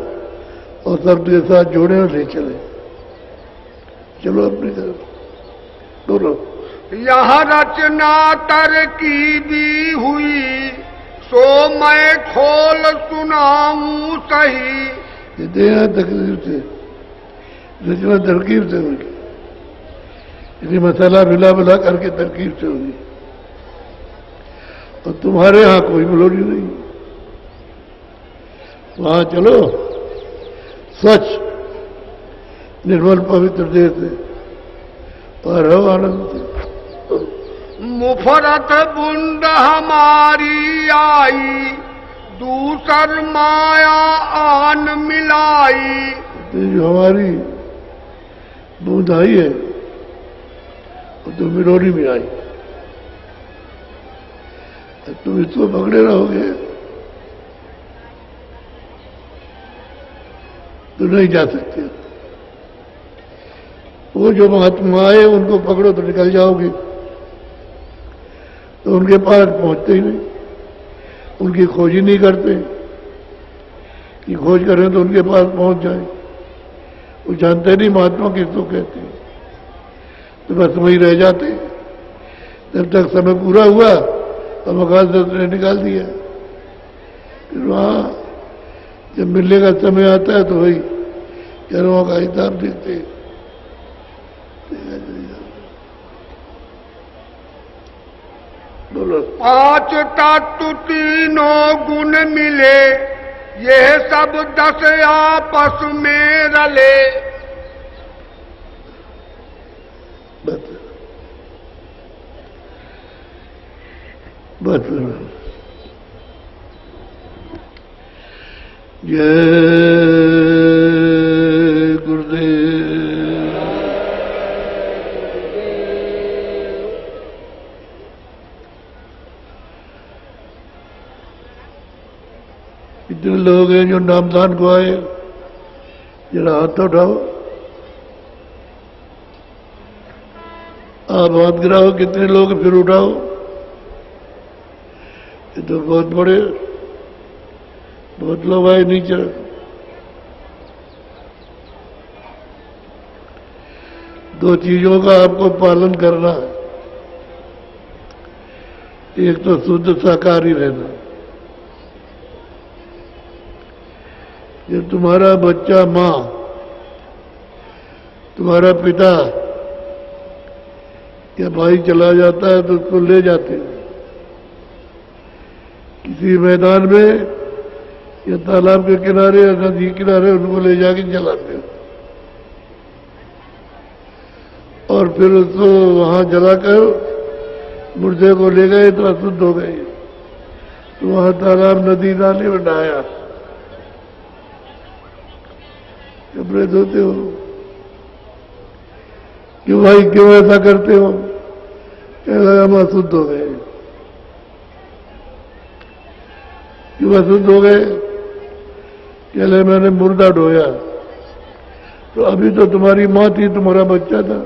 और शब्द के साथ जोड़े और ले चले। चलो अपने घर बोलो। यहाँ रचना तरकीबी हुई, सो मैं खोल सुनाऊं सही। कहते हैं तकलीफ से, रचना तरकीब से होगी, इसी मसाला मिला मिला करके तरकीब से होगी। और तुम्हारे यहाँ कोई मिलोनी नहीं, वहां चलो स्वच्छ निर्मल पवित्र देश है और रहो आनंद से। मुफरत बूंद हमारी आई, दूसर माया आन मिलाई। तो जो हमारी बूंद आई है वो तो मिलोनी में आई, तुम इसको पकड़े रहोगे तो नहीं जा सकते। वो जो महात्मा आए उनको पकड़ो तो निकल जाओगे, तो उनके पास पहुंचते ही नहीं, उनकी खोज ही नहीं करते कि खोज करें तो उनके पास पहुंच जाए। वो जानते नहीं महात्मा किसको कहते हैं, तो बस वहीं रह जाते। जब तक समय पूरा हुआ तो मकान ने निकाल दिया। फिर वहां जब मिलने का समय आता है तो वही कर्मों का हिसाब देखते हैं। बोलो। 5 तत्व तीनों गुण मिले, ये सब 10 आपस में रले। बस बस जय गुरुदेव। इतने लोग हैं जो नामदान को आए, जरा हाथ उठाओ, आप हाथ गिराओ, कितने लोग फिर उठाओ। ये तो बहुत बड़े, बहुत लोग आए नीचे। दो चीजों का आपको पालन करना है, एक तो शुद्ध शाकाहारी रहना। जब तुम्हारा बच्चा, माँ, तुम्हारा पिता या भाई चला जाता है तो उसको ले जाते हैं किसी मैदान में या तालाब के किनारे या नदी किनारे, उनको ले जाके जलाते हैं और और फिर उसको वहां जलाकर मुर्दे को ले गए तो अशुद्ध हो गए। तो वहां तालाब नदी नाले में नहाया। कपड़े धोते हो, क्यों भाई क्यों ऐसा करते हो? कह लगा हम अशुद्ध हो गए। क्यों अशुद्ध हो गए? कह लगे मैंने मुर्दा ढोया। तो अभी तो तुम्हारी माँ थी, तुम्हारा बच्चा था।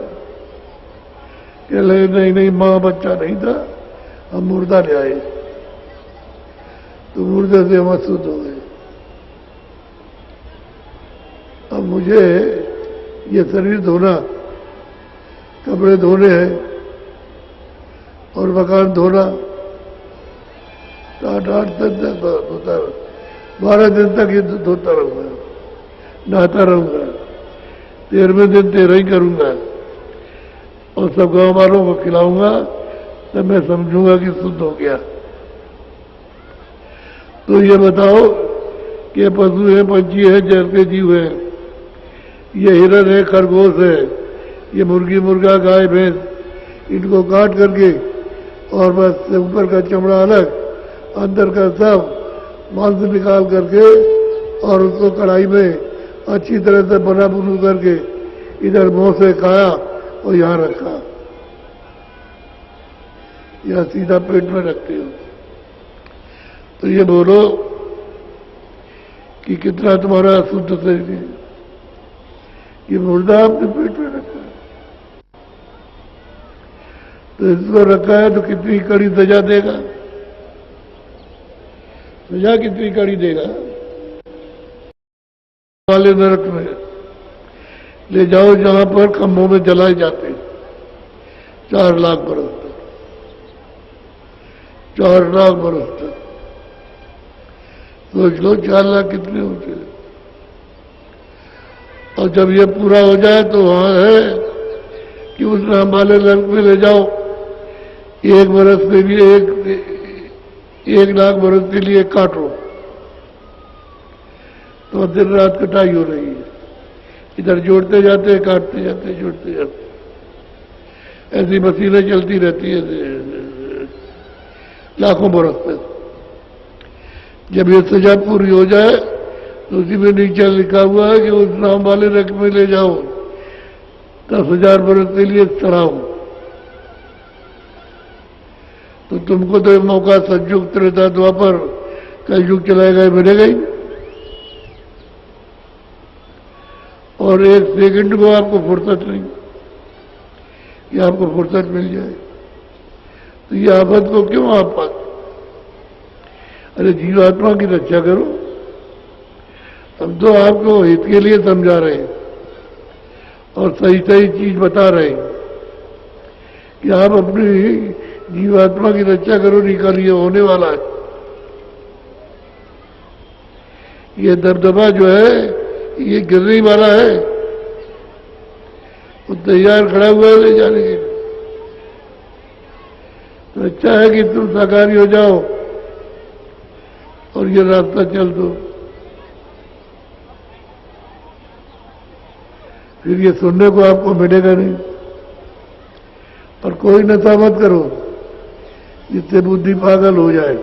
कह लगे नहीं नहीं, माँ बच्चा नहीं था, हम मुर्दा ले आए। तो मुर्दे से हम अशुद्ध हो गए। अब मुझे ये शरीर धोना, कपड़े धोने हैं और मकान धोना, 8 दिन तक धोता, 12 दिन तक ये धोता रहूंगा, नहाता रहूंगा। 13वें दिन 13 ही करूंगा और सब गांव वालों को खिलाऊंगा, तब मैं समझूंगा कि शुद्ध हो गया। तो ये बताओ कि पशु है, पंछी है, जैसे जीव है, ये हिरन है, खरगोश है, ये मुर्गी मुर्गा गाय भैंस, इनको काट करके और बस ऊपर का चमड़ा अलग, अंदर का सब मांस निकाल करके और उसको कढ़ाई में अच्छी तरह से बना बुनू करके इधर मुंह से खाया और यहां रखा, या सीधा पेट में रखते हो। तो ये बोलो कि कितना तुम्हारा शुद्ध शरीर है। ये मुर्दा आपने पेट में रखा है, तो इसको रखा है तो कितनी कड़ी सजा देगा? सजा कितनी कड़ी देगा? वाले नरक में ले जाओ जहां पर खंभों में जलाए जाते 4 लाख बरस तक, 4 लाख बरस तक। सोच लो 4 लाख कितने होते हैं। और जब ये पूरा हो जाए तो वहां है कि उस नाम वाले नरक में ले जाओ, 1 बरस के लिए 1 लाख बरस के लिए काटो, तो दिन रात कटाई हो रही है। इधर जोड़ते जाते, काटते जाते, जोड़ते जाते, ऐसी मशीनें चलती रहती है लाखों बरस तक। जब ये सजा पूरी हो जाए तो उसी में नीचे लिखा हुआ है कि उस नाम वाले नरक में ले जाओ, 10,000 बरस के लिए चढ़ाओ। तो तुमको तो मौका सतयुग, त्रेता, द्वापर, कलयुग चलाएगा, मिलेगा ही। और 1 सेकंड को आपको फुर्सत नहीं कि आपको फुर्सत मिल जाए। तो ये आफत को क्यों आप पाते? अरे जीवात्मा की रक्षा करो। हम तो आपको हित के लिए समझा रहे हैं और सही सही चीज बता रहे हैं कि आप अपनी जीवात्मा की रक्षा करो, निकालिए, होने वाला है। ये दबदबा जो है ये गिरने वाला है, वो तैयार खड़ा हुआ है ले जाने के लिए। तो अच्छा है कि तुम साकारी हो जाओ और ये रास्ता चल दो। फिर ये सुनने को आपको मिलेगा नहीं। और कोई नशा मत करो जिससे बुद्धि पागल हो जाए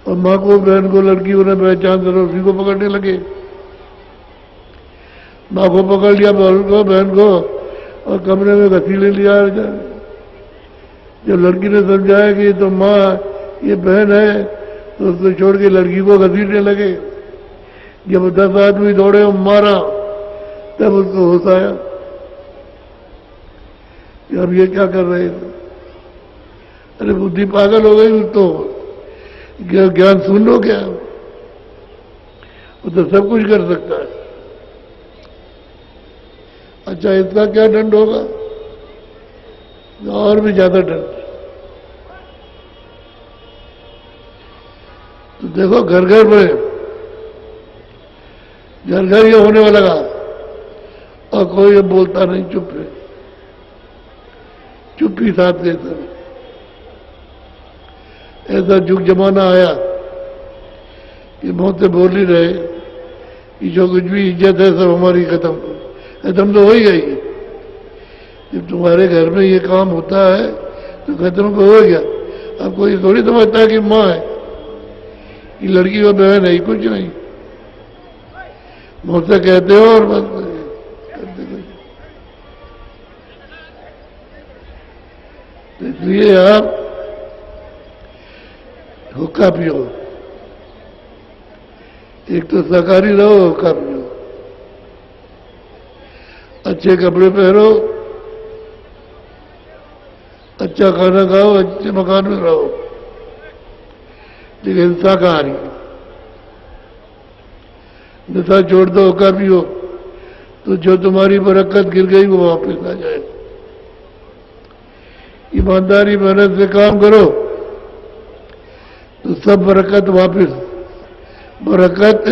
और माँ को, बहन को, लड़की को न पहचान करो, उसी को पकड़ने लगे। माँ को पकड़ लिया, बहन को, और कमरे में घसीले लिया जाए। जब लड़की ने समझाया कि तो माँ ये बहन है, तो उसको छोड़ के लड़की को घसीटने लगे। जब 10 आदमी दौड़े और मारा, तब उसको होश आया कि अब ये क्या कर रहे थे। अरे बुद्धि पागल हो गई, तो ज्ञान सुन लो क्या? वो तो सब कुछ कर सकता है। अच्छा, इसका क्या दंड होगा? और भी ज्यादा दंड। तो देखो घर घर में, घर घर ये होने वाला लगा और कोई बोलता नहीं, चुप है, चुप्पी साथ देता। ऐसा जुग जमाना आया कि बहुत से बोल ही रहे कि जो कुछ भी इज्जत है सब हमारी खत्म तो हो ही गई। जब तुम्हारे घर में ये काम होता है तो खत्म को हो गया। अब कोई थोड़ी समझता है कि माँ है, कि लड़की और बहन है, कुछ नहीं। मुझसे कहते हो और बस करते कुछ। तो इसलिए आप हुक्का पियो, एक तो शाकाहारी रहो, हुक्का पियो, अच्छे कपड़े पहनो, अच्छा खाना खाओ, अच्छे मकान में रहो, लेकिन शाकाहारी। नशा छोड़ दो, हुक्का पियो, तो जो तुम्हारी बरकत गिर गई वो वापस आ जाए। ईमानदारी मेहनत से काम करो तो सब बरकत वापस, बरकत